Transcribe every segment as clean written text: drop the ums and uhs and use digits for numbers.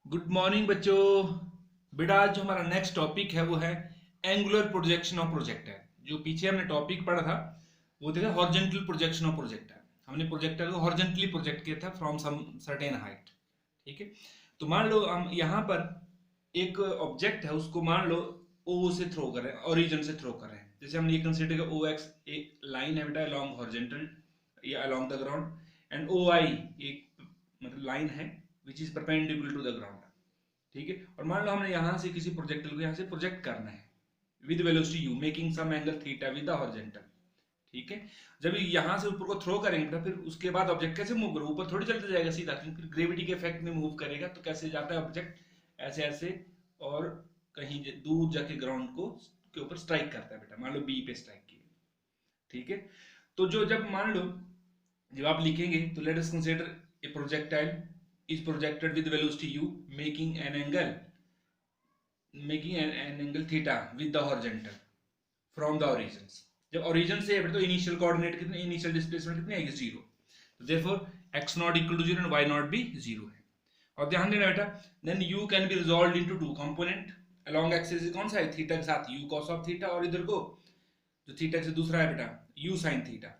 Good morning बच्चों। बेटा आज जो हमारा नेक्स्ट टॉपिक है वो है एंगुलर प्रोजेक्शन ऑफ प्रोजेक्टाइल। जो पीछे हमने टॉपिक पढ़ा था वो देखा हॉरिजॉन्टल प्रोजेक्शन ऑफ प्रोजेक्टाइल। हमने प्रोजेक्टाइल को हॉरिजॉन्टली प्रोजेक्ट किया था फ्रॉम सम सर्टेन हाइट। ठीक है। तो मान लो हम यहाँ पर एक ऑब्जेक्ट है उसको मान लो ओ से थ्रो कर रहे हैं, ओरिजिन से थ्रो कर रहे हैं। जैसे हमने ये कंसीडर किया ओ एक्स एक लाइन है बेटा अलोंग हॉरिजॉन्टल या along the ground, and O I एक मतलब लाइन है which is perpendicular to the ground. ठीक है। और मान लो हमने यहां से किसी प्रोजेक्टिल को यहां से प्रोजेक्ट करना है with velocity u making some angle theta with the horizontal. ठीक है। जब यहां से ऊपर को थ्रो करेंगे तो फिर उसके बाद ऑब्जेक्ट कैसे मूव करेगा? ऊपर थोड़ी चलते जाएगा सीधा, क्योंकि फिर ग्रेविटी के इफेक्ट में मूव करेगा। तो कैसे जाता है ऑब्जेक्ट? ऐसे ऐसे, और कहीं दूर जाके ग्राउंड को के ऊपर स्ट्राइक करता है बेटा। मान लो बी पे स्ट्राइक किया। ठीक है। तो जो जब मान लो जब आप लिखेंगे तो let us consider a projectile is projected with velocity u making an angle theta with the horizontal from the origins। जब origin से है तो इनिशियल कोऑर्डिनेट कितने, इनिशियल डिस्प्लेसमेंट कितने आएगी? जीरो। तो therefore x not equal to zero and y not भी zero है। और ध्यान देना बेटा, then u can be resolved into two component. Along axis कौन सा है? थीटा के साथ u cos ऑफ थीटा, और इधर को जो थीटा से दूसरा है बेटा u sin थीटा।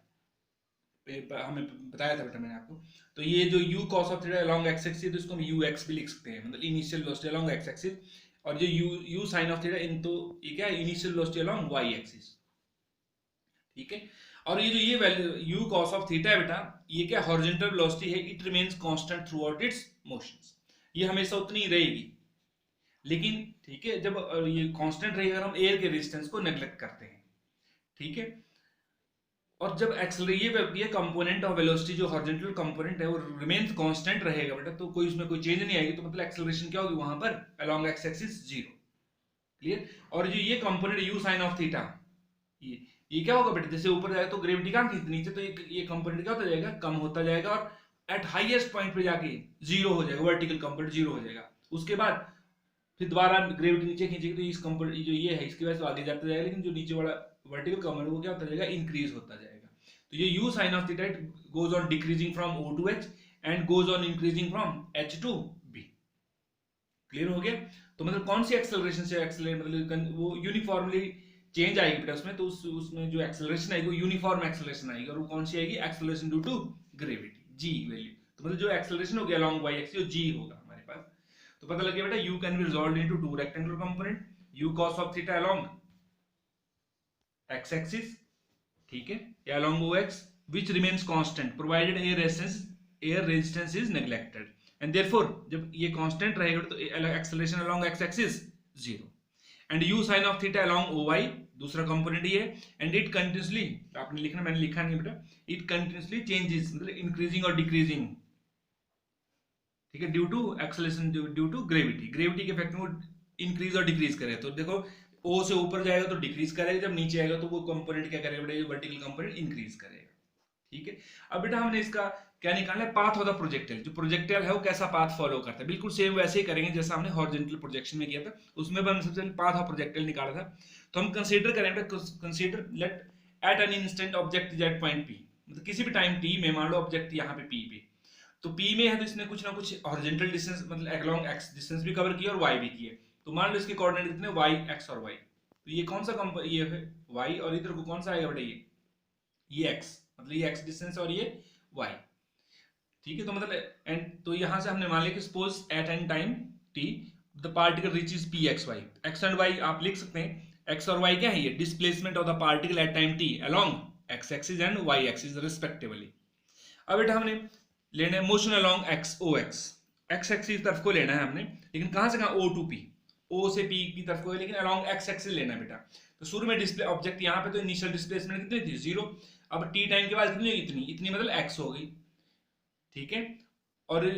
हमें बताया था बेटा मैंने आपको। तो ये जो u cos of theta along X axis, तो इसको हम ux भी लिख सकते हैं, मतलब initial velocity along X axis. और जो u sin of theta in, तो ये क्या है? Initial velocity along y axis. ठीक है। और ये जो ये value u cos of theta है बेटा, ये क्या हॉरिजॉन्टल वेलोसिटी है, it remains constant throughout it's motions. ये हमेशा उतनी ही रहेगी। लेकिन ठीक है, जब ये कांस्टेंट रहेगा अगर हम एयर के रेजिस्टेंस को नेग्लेक्ट करते हैं। ठीक है। और जब ये कंपोनेंट ऑफ वेलोसिटी जो हॉरिजॉन्टल कंपोनेंट है वो रिमेन्स कांस्टेंट रहेगा बेटा, तो कोई उसमें कोई चेंज नहीं आएगी। तो मतलब एक्सेलरेशन क्या होगी वहां पर? Along X axis zero. Clear. और जो ये component U sine of theta, ये क्या होगा बेटा? जैसे ऊपर जाएगा तो ग्रेविटी कहाँ खींचती नीचे, तो ये कंपोनेंट क्या होता जाएगा? कम होता जाएगा, और एट हाईएस्ट पॉइंट पे जाके जीरो हो जाएगा, वर्टिकल कंपोनेंट जीरो हो जाएगा। उसके बाद फिर दोबारा ग्रेविटी नीचे खींचेगी तो इस कंपोनेंट जो ये है इसकी वजह से आगे जाता जाएगा, लेकिन जो नीचे वाला वर्टिकल कंपोनेंट वो क्या होता जाएगा? इंक्रीज होता जाएगा। तो ये u sin of theta goes on decreasing from O to H and goes on increasing from H to B। Clear हो गया? तो मतलब कौन सी एक्सेलरेशन से एक्सेलरेट, मतलब वो यूनिफॉर्मली चेंज आएगी बेटा उसमें। तो उसमें जो एक्सेलरेशन आएगी वो यूनिफॉर्म एक्सेलरेशन आएगी, और वो कौन सी आएगी? Acceleration due to gravity, g value. तो मतलब जो एक्सेलरेशन होगी अलोंग y एक्सिस g होगा हमारे पास। तो पता लग गया बेटा, u can be resolved into two rectangular component, u cos of theta along x axis, ठीक है, या along OX which remains constant provided air resistance is neglected, and therefore जब ये constant रहेगा तो acceleration along x axis zero, and u sin of theta along OY दूसरा component ये है, and it continuously, आपने लिखना, मैंने लिखा नहीं बेटा, it continuously changes मतलब इंक्रीजिंग और डिक्रीजिंग। ठीक है। Due to acceleration, due to gravity के इफेक्ट में वो इंक्रीज और डिक्रीज करे। तो देखो ओ से ऊपर जाएगा तो डिक्रीज करेगा, जब नीचे आएगा तो वो कंपोनेंट क्या करेगा बेटा? वर्टिकल कंपोनेंट इंक्रीज करेगा। ठीक है। अब बेटा हमने इसका क्या निकालना है? Path of the projectile. जो प्रोजेक्टाइल है वो कैसा पाथ फॉलो करता है, बिल्कुल सेम वैसे ही करेंगे जैसा हमने हॉरिजॉन्टल प्रोजेक्शन में किया था। उसमें भी हमने सबसे पहले पाथ ऑफ प्रोजेक्टाइल निकाला था। तो हम कंसीडर करेंगे, consider let at an instant object is at point P, मतलब किसी भी टाइम टी में मान लो ऑब्जेक्ट यहाँ पे पी पे। तो P में है तो इसने कुछ ना कुछ हॉरिजॉन्टल डिस्टेंस मतलब अलोंग x डिस्टेंस भी कवर किया और y भी किया। तो मान लो इसके कोऑर्डिनेट कितने? y x और y। तो ये कौन सा ये है y, और इधर को कौन सा आएगा बेटा? ये x, मतलब ये x डिस्टेंस और ये y। ठीक है। तो मतलब एंड तो यहां से हमने मान लिया कि suppose at an time t the particle reaches p x y। x and y आप लिख सकते हैं। x और y क्या है? ये displacement of the particle at time t along x axis and y axis respectively. अब बेटा हमने लेना है मोशन अलोंग एक्स ओ एक्स, एक्स एक्सिस तरफ को लेना है हमने, लेकिन कहां से कहां? ओ टू पी, ओ से पी की तरफ को है, लेकिन अलोंग एक्स एक्सिस लेना है बेटा। तो शुरू में डिस्प्ले ऑब्जेक्ट यहाँ पे तो इनिशियल डिस्प्लेसमेंट कितनी थी? जीरो। अब टी टाइम के बाद कितनी? इतनी इतनी मतलब एक्स हो गई। ठीक है। और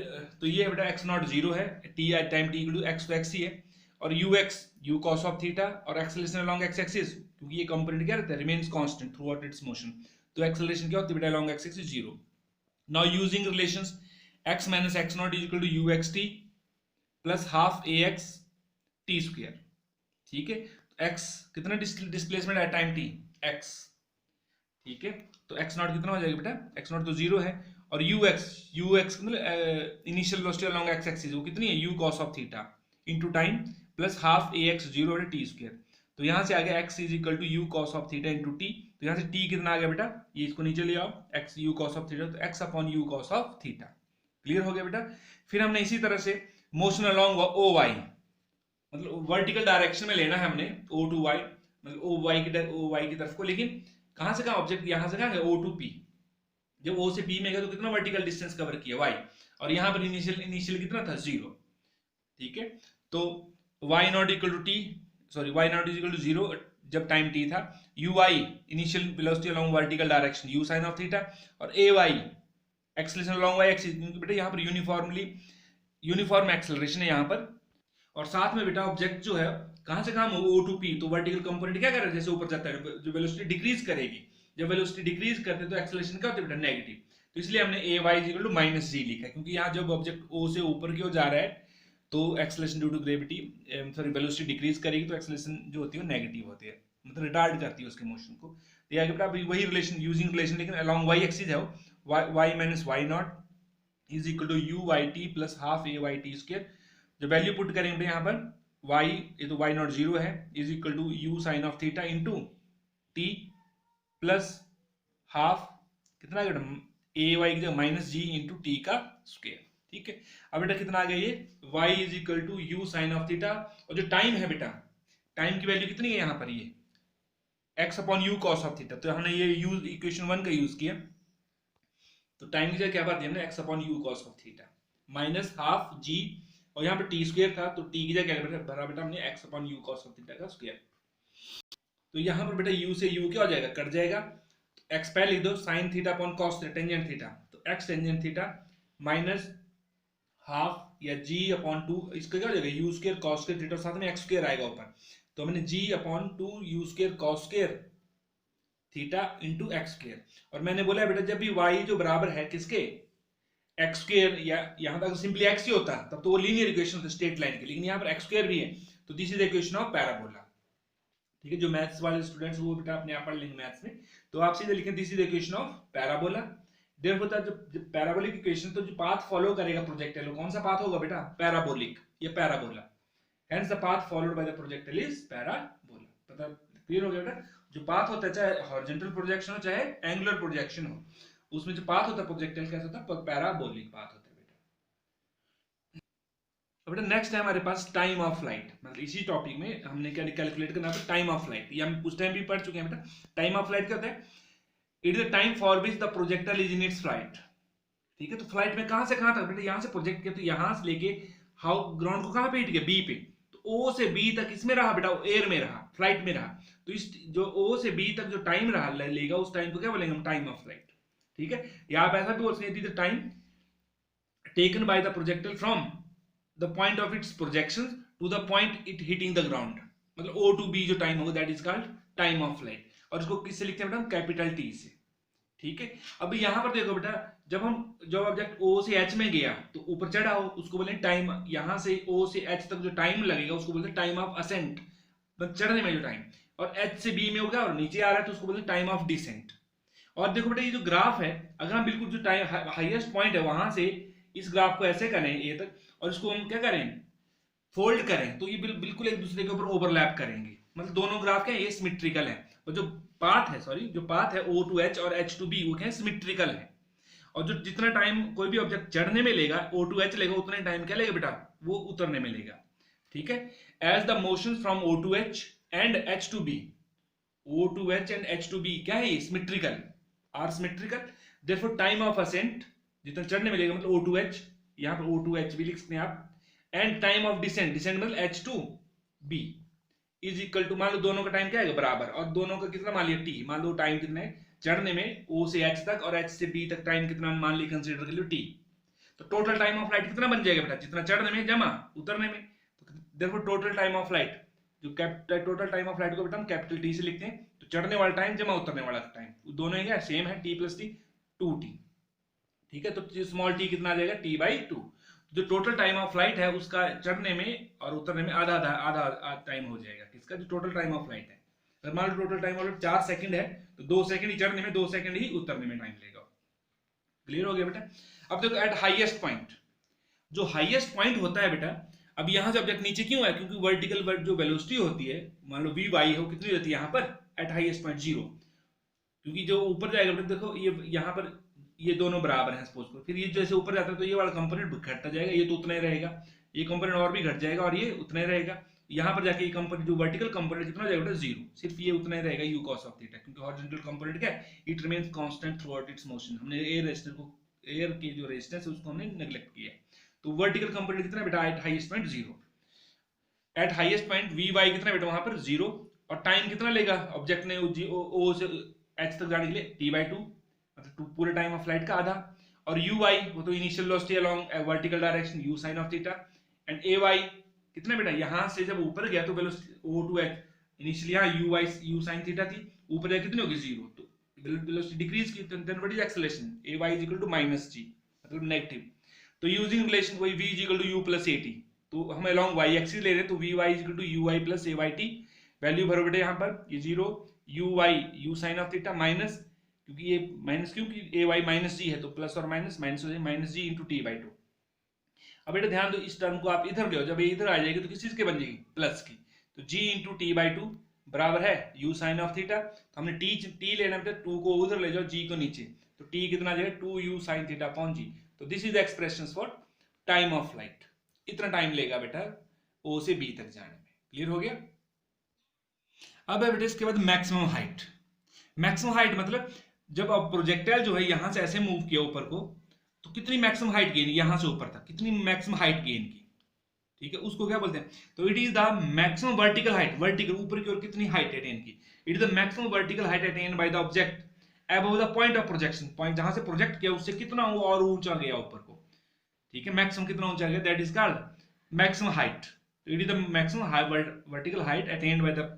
तो ये बेटा एक्स नॉट जीरो है, T time T equal to X तो एक्स ही है, और U X U cos of theta, और एक्सेलरेशन अलोंग एक्स एक्सिस क्योंकि ये कंपोनेंट क्या रहता है? Remains constant throughout its motion. तो एक्सेलरेशन क्या होती है बेटा? Along X axis zero. Now using relations x minus x naught is equal to uxt plus half ax t square। ठीक है। तो x कितना डिस्प्लेसमेंट है टाइम t? x। ठीक है। तो x नॉट कितना हो जाएगा बेटा? x नॉट तो जीरो है, और ux मतलब initial velocity along X axis वो कितनी है u cos of theta into time plus half ax 0 है टी स्क्वायर। तो यहाँ से आ गया x is equal to U cos of theta into T. तो यहाँ से t कितना आ गया बेटा, ये इसको नीचे ले आओ, x you cos of theta, तो x upon u cos of theta. Clear हो गया बेटा। फिर हमने इसी तरह से मोशन अलोंग ओ वाई, मतलब वर्टिकल डायरेक्शन में लेना है हमने o टू y, मतलब ओ वाई की तरफ को, लेकिन कहाँ से कहाँ ऑब्जेक्ट यहाँ से कहाँ गया o टू p। जब o से p में गया तो कितना वर्टिकल डिस्टेंस कवर किया y, और यहाँ पर इनिशियल कितना था 0। ठीक है, तो y not equal to T, sorry y not is equal to 0 जब टाइम t था, uy initial velocity along vertical direction u sin of theta, और ay acceleration along y axis, क्योंकि बेटा यहाँ पर यूनिफॉर्म एक्सेलरेशन है यहाँ पर। और साथ में बेटा ऑब्जेक्ट जो है कहाँ से कहाँ o टू p, तो वर्टिकल कंपोनेंट क्या कर रहा है, जैसे ऊपर जाता है जो वेलोसिटी डिक्रीज करेगी, जब वेलोसिटी डिक्रीज करते तो एक्सेलरेशन क्या होता है बेटा, नेगेटिव। तो इसलिए हमने ay इक्वल टू माइनस जी लिखा है, क्योंकि यहाँ जब ऑब्जेक्ट o से ऊपर की ओर जा रहा है तो acceleration due to gravity, sorry velocity decrease करेगी तो एक्सेलरेशन जो होती है वो नेगेटिव होती है, मतलब रिटार्ड करती है उसके मोशन को। तो आगे बेटा अभी वही रिलेशन यूजिंग रिलेशन, लेकिन अलोंग वाई एक्सिस है वो y minus Y not is equal to U Y T plus half A Y T square. जो वैल्यू पुट करेंगे यहाँ पर y, ये तो y नॉट 0 है, is equal to U sine of theta into T plus half कितना A Y की जगह माइनस जी इंटू टी का स्क्वायर। ठीक है, अब बेटा कितना आ गया ये y is equal to U sine of theta, और जो टाइम है बेटा, टाइम की वैल्यू कितनी है यहाँ पर, ये x upon u cos of theta. तो हमने ये यूज इक्वेशन 1 का यूज किया, तो टाइम की जगह क्या बात है हमने x upon u cos of theta minus half g, और यहाँ पर टी स्क्वायर था तो टी की जगह क्या भरा बेटा हमने x upon u cos of theta का स्क्वायर। तो यहाँ पर बेटा u से u क्या हो जाएगा, कट जाएगा, x पहले लिख दो sine theta upon cos tangent theta, तो x tangent theta minus half या g अपॉन 2, इसका क्या हो जाएगा u square cos square theta, साथ में x स्क्वायर आएगा ऊपर, तो हमने g upon 2 u square cos square theta into x square. और मैंने बोला बेटा जब भी y जो बराबर है किसके, एक्स स्क्वायर, या यहाँ तक सिंपली x ही होता तब तो वो लीनियर इक्वेशन होता स्ट्रेट लाइन की, लेकिन यहाँ पर एक्स स्क्वायर भी है, तो this is equation of parabola. ठीक है, जो मैथ्स वाले स्टूडेंट्स वो बेटा अपने आप पढ़ लेंगे मैथ्स में, तो आप सीधे लिखें this is equation of parabola. There होता है जब पैराबोलिक इक्वेशन, तो जो पाथ फॉलो करेगा प्रोजेक्टाइल, कौन सा पाथ होगा बेटा, पैराबोलिक या parabola, hence the path followed by the projectile is parabola. पता क्लियर हो गया बेटा। जो पाथ होता है चाहे हॉरिजॉन्टल प्रोजेक्शन हो चाहे एंगुलर प्रोजेक्शन हो, उसमें जो पाथ होता है प्रोजेक्टाइल कैसा होता है, पैराबोलिक पाथ होता है बेटा। तो बेटा नेक्स्ट है हमारे पास टाइम ऑफ फ्लाइट, मतलब इसी टॉपिक में हमने क्या कैलकुलेट करना है टाइम ऑफ फ्लाइट, ये हम उस टाइम भी पढ़ चुके हैं बेटा। टाइम ऑफ फ्लाइट क्या होता है, it is the time for which the projectile is in its flight. ठीक है, तो फ्लाइट में कहां से कहां तक बेटा, यहां से प्रोजेक्ट किया तो यहां से लेके हाउ ग्राउंड को कहां पे हिट किया, बी पे, तो ओ से बी तक इसमें रहा बेटा, एयर में रहा, फ्लाइट में रहा, तो इस जो ओ से बी तक जो टाइम रहा लेगा उस टाइम को क्या बोलेंगे हम, टाइम ऑफ फ्लाइट। ठीक है, या आप ऐसा भी बोल सकते हैं time taken by the projectile from the point of its projection to the point it hitting the ground, मतलब ओ टू बी जो टाइम होगा that is called time of flight, और इसको किससे लिखते हैं बेटा, कैपिटल टी से। ठीक है, अब यहां पर देखो बेटा, जब ऑब्जेक्ट O से H में गया तो ऊपर चढ़ा हो उसको बोले टाइम, यहां से O से H तक जो टाइम लगेगा उसको बोलते हैं टाइम ऑफ असेंट, मतलब चढ़ने में जो टाइम, और H से B में हो गया और नीचे आ रहा है तो उसको बोलते हैं टाइम ऑफ डिसेंट। और देखो बेटा ये जो ग्राफ है, अगर हम बिल्कुल जो टाइम हाईएस्ट पॉइंट है वहां से इस ग्राफ को ऐसे करें ए तक, और इसको हम क्या करें, फोल्ड करें, तो ये बिल्कुल एक दूसरे के ऊपर ओवरलैप करेंगे, मतलब दोनों ग्राफ क्या है, ये सिमेट्रिकल है, और जो पाथ है, सॉरी जो पाथ है O टू H और H टू B वो क्या है, सिमेट्रिकल है। और जो जितना टाइम कोई भी ऑब्जेक्ट चढ़ने में लेगा O टू H लेगा, उतना टाइम क्या लेगा बेटा, वो उतरने में लेगा। ठीक है, as the motion from O to H and H to B, O to H and H to B क्या है, symmetrical, are symmetrical, therefore time of ascent जितना चढ़ने में लेगा मतलब O टू H, यहाँ पर O टू H भी लिख सकते हैं आप, and time of descent, descent मतलब H to B is equal to, मान लो दोनों का टाइम क्या है बराबर, और दोनों का कितना मान लिया t, मान लो टाइम कितना है चढ़ने में O से H तक और H से B तक टाइम कितना मान लिया कंसीडर कर लो t, तो टोटल टाइम ऑफ फ्लाइट कितना बन जाएगा बेटा, जितना चढ़ने में जमा उतरने में, तो therefore total time of flight, जो टोटल टाइम ऑफ फ्लाइट को बेटा हम कैपिटल T से लिखते हैं, तो चढ़ने वाला टाइम जमा उतरने वाला टाइम दोनों ही क्या सेम है, t प्लस t 2t। ठीक है, तो स्मॉल t कितना आ जाएगा, t बाई 2, जो टोटल टाइम ऑफ फ्लाइट है उसका चढ़ने में और उतरने में आधा आधा आधा टाइम हो जाएगा, किसका जो टोटल टाइम ऑफ फ्लाइट है। अगर मान लो टोटल टाइम ऑफ 4 सेकंड है तो 2 सेकंड ही चढ़ने में, 2 सेकंड ही उतरने में टाइम लेगा। क्लियर हो गया बेटा। अब देखो एट हाईएस्ट पॉइंट, जो हाईएस्ट पॉइंट होता है बेटा, अब यहाँ से ऑब्जेक्ट नीचे क्यों है, क्योंकि वर्टिकल जो वेलोसिटी होती है, मान लो वी वाई हो, कितनी होती है यहाँ पर एट हाईएस्ट पॉइंट 0, क्योंकि जो ऊपर जाएगा बेटा देखो ये यहाँ पर ये दोनों बराबर हैं सपोज करो, फिर ये जैसे ऊपर जाता है तो ये वाला कंपोनेंट घटता जाएगा, ये तो उतना ही रहेगा, ये कंपोनेंट और भी घट जाएगा और ये उतना ही रहेगा, यहाँ पर जाके ये कंपोनेंट जो वर्टिकल कंपोनेंट कितना जाएगा बेटा 0, सिर्फ ये उतना ही रहेगा u cos ऑफ थीटा, क्योंकि हॉरिजॉन्टल कंपोनेंट क्या है, it remains constant throughout its motion, हमने एयर रेजिस्टेंस को, एयर की जो रेजिस्टेंस है उसको हमने नेग्लेक्ट किया है, तो वर्टिकल कंपोनेंट कितना बेटा at highest point 0, at highest point V Y कितना बेटा वहां पर 0, और टाइम कितना लेगा ऑब्जेक्ट ने ओ से एच तक जाने के लिए t/2, मतलब पूरे टाइम ऑफ फ्लाइट का आधा, और यू वाई वो तो initial velocity along vertical direction u sin of theta, and A Y कितना बेटा यहां से जब ऊपर गया तो velocity o to h initially यहां u sin थीटा थी, ऊपर जाके कितनी होगी 0, तो वेलोसिटी डिक्रीज की, then what is acceleration ay is equal to -g, मतलब नेगेटिव, तो यूजिंग रिलेशन वही v is equal to u plus at, तो हम अलोंग y एक्सिस ले रहे हैं तो vy is equal to ui plus ayt, value भरो बेटे यहाँ पर ये 0 uy u sin of theta minus, क्योंकि ये माइनस क्योंकि ay माइनस जी है तो प्लस और माइनस माइनस हो जाएगा माइनस जी इंटू t/2। अब बेटा ध्यान दो इस टर्म को आप इधर ले आओ, जब ये इधर आ जाएगी तो किस चीज के बन जाएगी प्लस की, तो g इंटू t/2 बराबर है u sin ऑफ थीटा, तो हमने t लेना बेटा 2 को उधर ले जाओ g को नीचे, तो t कितना आ जाएगा 2u sin theta upon g, तो this is the expression for time of flight, इतना टाइम लेगा बेटा o से b तक जाने में, क्लियर हो गया। अब है बेटा इसके बाद मैक्सिमम हाइट, मैक्सिमम हाइट मतलब जब अब प्रोजेक्टाइल जो है यहां से ऐसे मूव किया ऊपर को तो कितनी मैक्सिमम हाइट गेन, यहां से ऊपर तक कितनी मैक्सिमम हाइट गेन की, ठीक है, उसको क्या बोलते हैं, तो it is the maximum vertical height, vertical ऊपर की ओर कितनी हाइट अटेन की, it is the maximum vertical height attain bye the object above the point of projection, point जहां से प्रोजेक्ट किया उससे कितना और ऊंचा गया ऊपर को, ठीक है, मैक्सिमम कितना ऊंचा गया, that is called maximum height, it is the maximum vertical height attained by the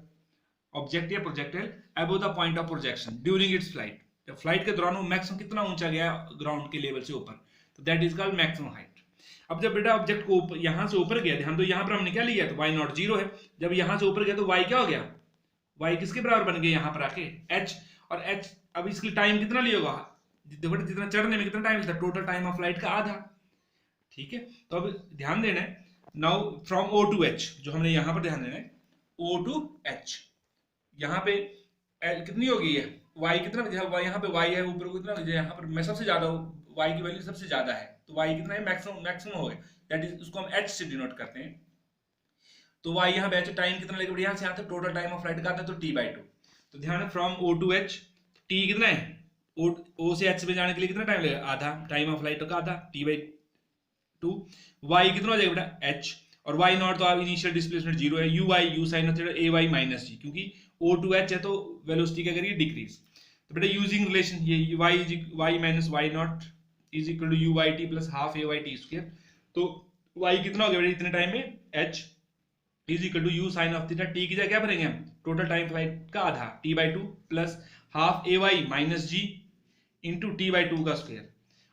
object या projectile above the point of projection during its flight, जब फ्लाइट के दौरान वो मैक्सिमम कितना ऊंचा गया ग्राउंड के लेवल से ऊपर, तो that is called maximum height. अब जब बेटा ऑब्जेक्ट को यहां से ऊपर गया, ध्यान दो यहां पर हमने क्या लिया, तो y नॉट 0 है, जब यहां से ऊपर गया तो y क्या हो गया, y किसके बराबर बन गया यहां पर आके h, और h अब इसके टाइम कितना लिया होगा, देखो जितना चढ़ने में कितना टाइम लगता है, टोटल टाइम ऑफ फ्लाइट का आधा, ठीक है, तो अब ध्यान देना है now from o to h, जो हमने यहां पर ध्यान देना है o to h, यहाँ पे कितनी होगी है y कितना, यहाँ पे y है ऊपर को कितना, यहाँ पर मैं सबसे ज्यादा y की वैल्यू सबसे ज्यादा है तो y कितना है मैक्सिमम हो गया, दैट इज उसको हम h से डिनोट करते हैं, तो y यहाँ पे h टाइम कितना लगेगा, यहाँ से यहाँ तक टोटल टाइम ऑफ फ्लाइट का आता है तो t/2, तो ध्यान है from o to h t कितना है, o से h पे जाने के लिए कितना टाइम लगेगा, आधा टाइम ऑफ फ्लाइट का आधा t/2, y कितना हो जाएगा बेटा h, और y नॉट तो आप इनिशियल डिस्प्लेसमेंट 0 है, u sin of theta ay minus g, क्योंकि o to h है तो वेलोसिटी क्या करिए डिक्रीज, तो बेटा यूजिंग रिलेशन ये y minus y not is equal to uyt plus half ayt square, तो y कितना हो गया बेटा इतने टाइम में h is equal to u sin of theta, t की जगह क्या भरेंगे हम टोटल टाइम फ्लाइट का आधा t/2 plus half ay minus g into t/2 का स्क्वायर,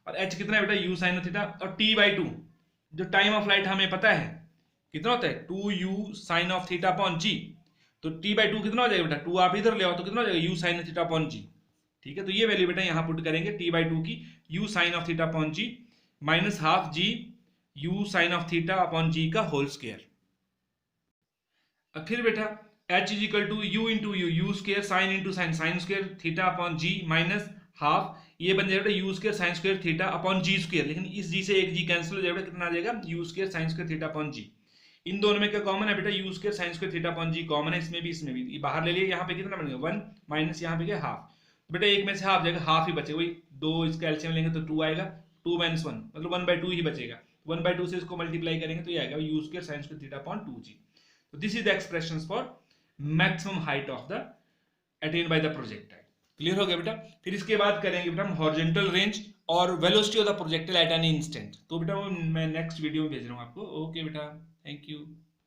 और h कितना है बेटा u sin ऑफ थीटा, और t/2 जो टाइम ऑफ फ्लाइट हमें पता है कितना होता है 2u sin of theta upon g, तो t/2 कितना हो जाएगा बेटा 2 आप इधर ले आओ तो कितना हो जाएगा u sin of theta upon g, ठीक है, तो ये वैल्यू बेटा यहाँ पुट करेंगे t/2 की u sin of theta upon g minus half g u sin of theta upon g का होल स्क्वायर, फिर बेटा h is equal to u into u square sine into sine square theta upon g minus half, ये बन जाएगा u square sine square theta upon g square, लेकिन इस g से एक g कैंसिल हो जाएगा, कितना आ जाएगा u square sine square theta upon g, इन दोनों में क्या कॉमन है बेटा u square sine square theta upon g common है, इसमें भी ये बाहर ले लिए, यहाँ पे कितना बनेगा 1 माइनस यहाँ पे क्या हाफ, बेटा एक में से हाफ जाएगा, हाफ ही बचेगा, वही 2 इसका एलसीएम लेंगे तो 2 आएगा, 2 माइनस 1 मतलब 1/2 ही बचेगा, 1/2 से इसको मल्टीप्लाई करेंगे तो ये आएगा u square sine square theta upon 2g, तो this is the expressions for maximum height of the attend by the projectile, clear हो गया बेटा। फिर इसके बाद करेंगे बेटा हम हॉरिजॉन्टल रेंज और velocity of the projectile eight an instant, तो बेटा वो मैं नेक्स्ट वीडियो में भेज रहा हूँ आपको, ओके बेटा, थैंक यू।